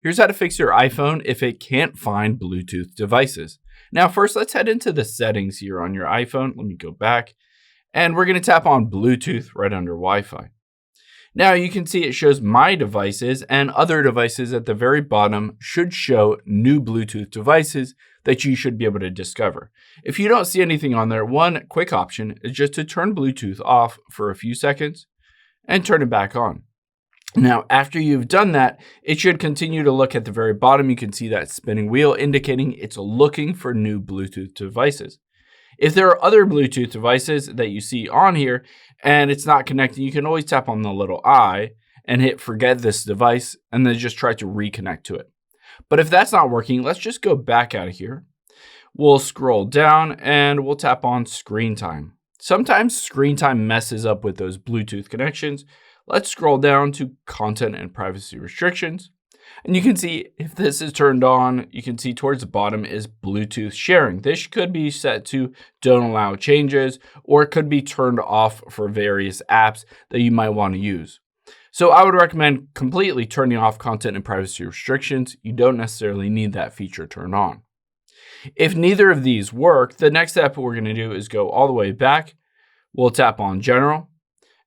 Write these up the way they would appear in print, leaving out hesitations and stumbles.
Here's how to fix your iPhone if it can't find Bluetooth devices. Now, first, let's head into the settings here on your iPhone. Let me go back. And we're going to tap on Bluetooth right under Wi-Fi. Now, you can see it shows My Devices, and other devices at the very bottom should show new Bluetooth devices that you should be able to discover. If you don't see anything on there, one quick option is just to turn Bluetooth off for a few seconds and turn it back on. Now, after you've done that, it should continue to look at the very bottom. You can see that spinning wheel indicating it's looking for new Bluetooth devices. If there are other Bluetooth devices that you see on here and it's not connecting, you can always tap on the little I and hit forget this device and then just try to reconnect to it. But if that's not working, let's just go back out of here. We'll scroll down and we'll tap on screen time. Sometimes screen time messes up with those Bluetooth connections. Let's scroll down to content and privacy restrictions. And you can see if this is turned on, you can see towards the bottom is Bluetooth sharing. This could be set to don't allow changes, or it could be turned off for various apps that you might want to use. So I would recommend completely turning off content and privacy restrictions. You don't necessarily need that feature turned on. If neither of these work, the next step we're going to do is go all the way back. We'll tap on General.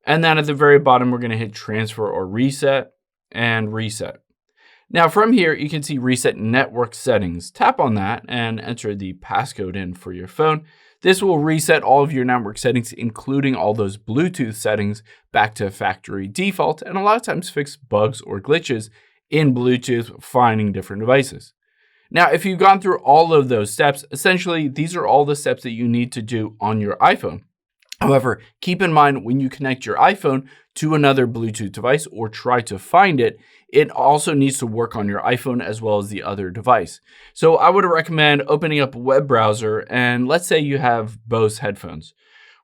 And then at the very bottom, we're going to hit Transfer or Reset and Reset. Now from here, you can see Reset Network Settings. Tap on that and enter the passcode in for your phone. This will reset all of your network settings, including all those Bluetooth settings, back to factory default, and a lot of times fix bugs or glitches in Bluetooth finding different devices. Now, if you've gone through all of those steps, essentially, these are all the steps that you need to do on your iPhone. However, keep in mind when you connect your iPhone to another Bluetooth device or try to find it, it also needs to work on your iPhone as well as the other device. So I would recommend opening up a web browser, and let's say you have Bose headphones.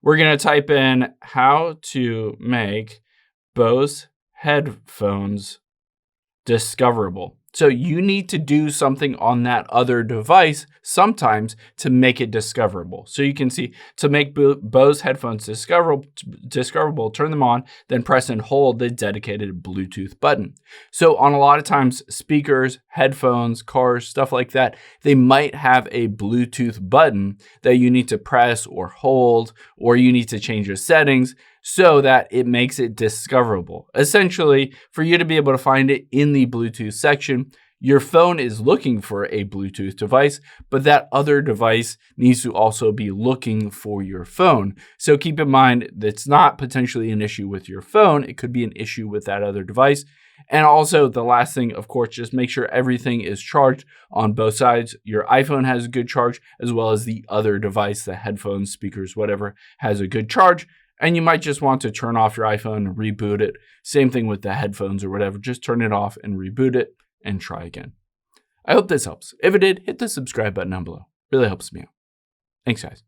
We're going to type in how to make Bose headphones discoverable. So you need to do something on that other device sometimes to make it discoverable. So you can see to make Bose headphones discoverable, turn them on, then press and hold the dedicated Bluetooth button. So on a lot of times, speakers, headphones, cars, stuff like that, they might have a Bluetooth button that you need to press or hold, or you need to change your settings so that it makes it discoverable. Essentially, for you to be able to find it in the Bluetooth section, your phone is looking for a Bluetooth device, but that other device needs to also be looking for your phone. So keep in mind that's not potentially an issue with your phone. It could be an issue with that other device. And also the last thing, of course, just make sure everything is charged on both sides. Your iPhone has a good charge, as well as the other device, the headphones, speakers, whatever, has a good charge. And you might just want to turn off your iPhone and reboot it. Same thing with the headphones or whatever. Just turn it off and reboot it and try again. I hope this helps. If it did, hit the subscribe button down below. Really helps me out. Thanks, guys.